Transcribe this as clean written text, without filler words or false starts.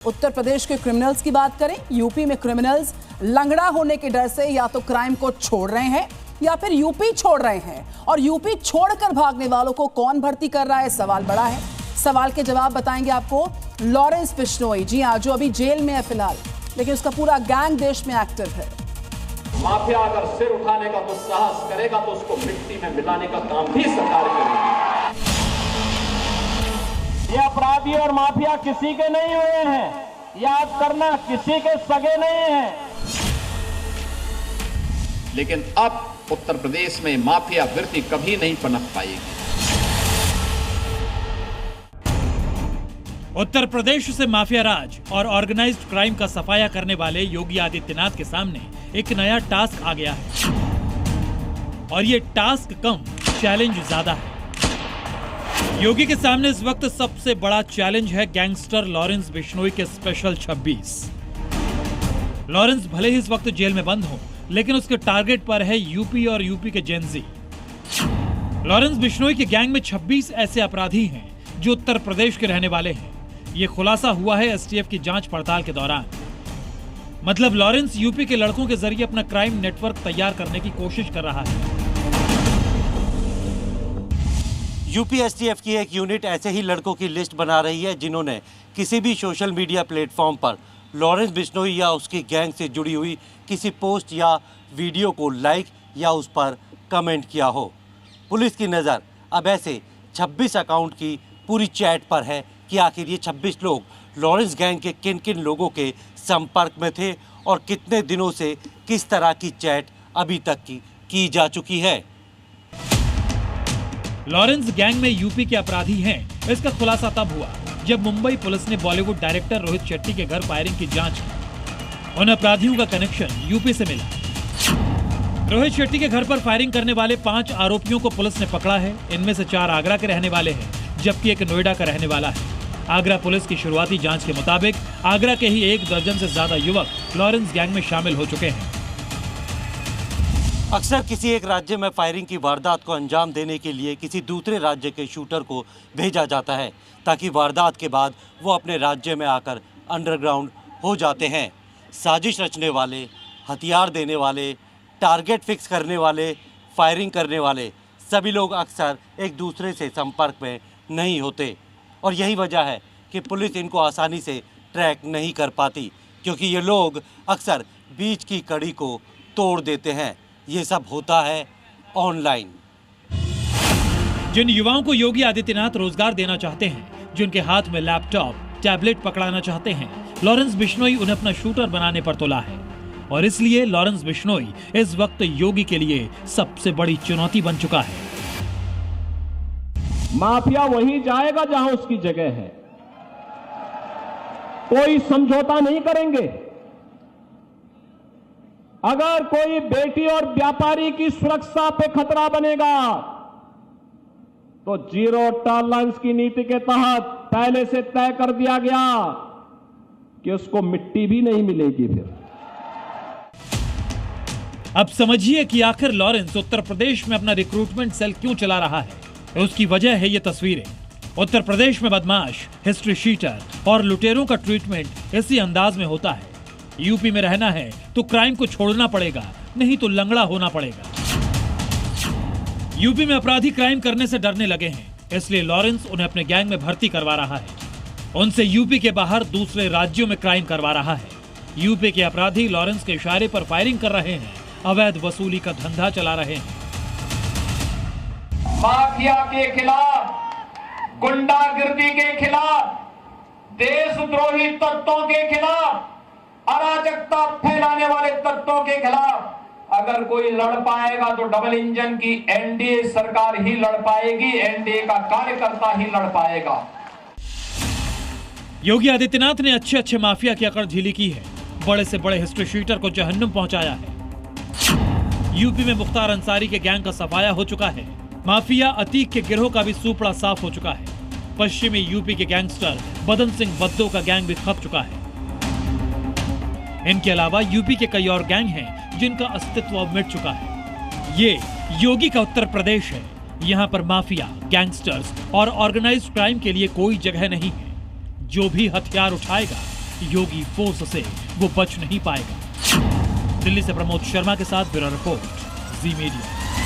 उत्तर प्रदेश के क्रिमिनल्स की बात करें। यूपी में क्रिमिनल्स लंगड़ा होने के डर से या तो क्राइम को छोड़ रहे हैं या फिर यूपी छोड़ रहे हैं। और यूपी छोड़कर भागने वालों को कौन भर्ती कर रहा है, सवाल बड़ा है। सवाल के जवाब बताएंगे आपको लॉरेंस बिश्नोई। जी हां, जो अभी जेल में है फिलहाल, लेकिन उसका पूरा गैंग देश में एक्टिव है। माफिया अगर सिर उठाने का दुस्साहस करेगा तो उसको मिट्टी में मिलाने का काम भी सरकार करेगी। ये अपराधी और माफिया किसी के नहीं हुए हैं, याद करना, किसी के सगे नहीं हैं। लेकिन अब उत्तर प्रदेश में माफिया वृत्ति कभी नहीं पनप पाएगी। उत्तर प्रदेश से माफिया राज और ऑर्गेनाइज्ड क्राइम का सफाया करने वाले योगी आदित्यनाथ के सामने एक नया टास्क आ गया है। और ये टास्क कम, चैलेंज ज्यादा है। योगी के सामने इस वक्त सबसे बड़ा चैलेंज है गैंगस्टर लॉरेंस बिश्नोई के स्पेशल 26। लॉरेंस भले ही इस वक्त जेल में बंद हो, लेकिन उसके टारगेट पर है यूपी और यूपी के जेनजी। लॉरेंस बिश्नोई के गैंग में 26 ऐसे अपराधी हैं जो उत्तर प्रदेश के रहने वाले हैं। ये खुलासा हुआ है एसटीएफ की जांच पड़ताल के दौरान। मतलब लॉरेंस यूपी के लड़कों के जरिए अपना क्राइम नेटवर्क तैयार करने की कोशिश कर रहा है। यूपी एसटीएफ की एक यूनिट ऐसे ही लड़कों की लिस्ट बना रही है जिन्होंने किसी भी सोशल मीडिया प्लेटफॉर्म पर लॉरेंस बिश्नोई या उसकी गैंग से जुड़ी हुई किसी पोस्ट या वीडियो को लाइक या उस पर कमेंट किया हो। पुलिस की नज़र अब ऐसे 26 अकाउंट की पूरी चैट पर है कि आखिर ये 26 लोग लॉरेंस गैंग के किन किन लोगों के संपर्क में थे और कितने दिनों से किस तरह की चैट अभी तक की जा चुकी है। लॉरेंस गैंग में यूपी के अपराधी हैं, इसका खुलासा तब हुआ जब मुंबई पुलिस ने बॉलीवुड डायरेक्टर रोहित शेट्टी के घर फायरिंग की जांच की। उन अपराधियों का कनेक्शन यूपी से मिला। रोहित शेट्टी के घर पर फायरिंग करने वाले 5 आरोपियों को पुलिस ने पकड़ा है। इनमें से 4 आगरा के रहने वाले हैं, जबकि एक नोएडा का रहने वाला है। आगरा पुलिस की शुरुआती जांच के मुताबिक आगरा के ही 1 दर्जन से ज्यादा युवक लॉरेंस गैंग में शामिल हो चुके हैं। अक्सर किसी एक राज्य में फायरिंग की वारदात को अंजाम देने के लिए किसी दूसरे राज्य के शूटर को भेजा जाता है ताकि वारदात के बाद वो अपने राज्य में आकर अंडरग्राउंड हो जाते हैं। साजिश रचने वाले, हथियार देने वाले, टारगेट फिक्स करने वाले, फायरिंग करने वाले सभी लोग अक्सर एक दूसरे से संपर्क में नहीं होते और यही वजह है कि पुलिस इनको आसानी से ट्रैक नहीं कर पाती, क्योंकि ये लोग अक्सर बीच की कड़ी को तोड़ देते हैं। ये सब होता है ऑनलाइन। जिन युवाओं को योगी आदित्यनाथ रोजगार देना चाहते हैं, जिनके हाथ में लैपटॉप, टैबलेट पकड़ाना चाहते हैं, लॉरेंस बिश्नोई उन्हें अपना शूटर बनाने पर तुला है। और इसलिए लॉरेंस बिश्नोई इस वक्त योगी के लिए सबसे बड़ी चुनौती बन चुका है। माफिया वहीं जाएगा जहां उसकी जगह है, कोई समझौता नहीं करेंगे। अगर कोई बेटी और व्यापारी की सुरक्षा पे खतरा बनेगा तो जीरो टॉलरेंस की नीति के तहत पहले से तय कर दिया गया कि उसको मिट्टी भी नहीं मिलेगी। फिर अब समझिए कि आखिर लॉरेंस उत्तर प्रदेश में अपना रिक्रूटमेंट सेल क्यों चला रहा है। उसकी वजह है ये तस्वीरें। उत्तर प्रदेश में बदमाश, हिस्ट्री शीटर और लुटेरों का ट्रीटमेंट इसी अंदाज में होता है। यूपी में रहना है तो क्राइम को छोड़ना पड़ेगा, नहीं तो लंगड़ा होना पड़ेगा। यूपी में अपराधी क्राइम करने से डरने लगे हैं, इसलिए लॉरेंस उन्हें अपने गैंग में भर्ती करवा रहा है। उनसे यूपी के बाहर दूसरे राज्यों में क्राइम करवा रहा है। यूपी के अपराधी लॉरेंस के इशारे पर फायरिंग कर रहे हैं, अवैध वसूली का धंधा चला रहे हैं। माफिया के खिलाफ, गुंडागिर्दी के खिलाफ, देशद्रोही तत्वों के खिलाफ, अराजकता फैलाने वाले तत्वों के खिलाफ अगर कोई लड़ पाएगा तो डबल इंजन की एनडीए सरकार ही लड़ पाएगी, एनडीए का कार्यकर्ता ही लड़ पाएगा। योगी आदित्यनाथ ने अच्छे माफिया की अकड़ झीली की है। बड़े से बड़े हिस्ट्री शीटर को जहन्नुम पहुंचाया है। यूपी में मुख्तार अंसारी के गैंग का सफाया हो चुका है। माफिया अतीक के गिरोह का भी सूपड़ा साफ हो चुका है। पश्चिमी यूपी के गैंगस्टर बदन सिंह बद्दो का गैंग भी खप चुका है। इनके अलावा यूपी के कई और गैंग हैं जिनका अस्तित्व मिट चुका है। ये योगी का उत्तर प्रदेश है। यहाँ पर माफिया, गैंगस्टर्स और ऑर्गेनाइज्ड क्राइम के लिए कोई जगह नहीं है। जो भी हथियार उठाएगा योगी फोर्स से वो बच नहीं पाएगा। दिल्ली से प्रमोद शर्मा के साथ ब्यूरो रिपोर्ट, जी मीडिया।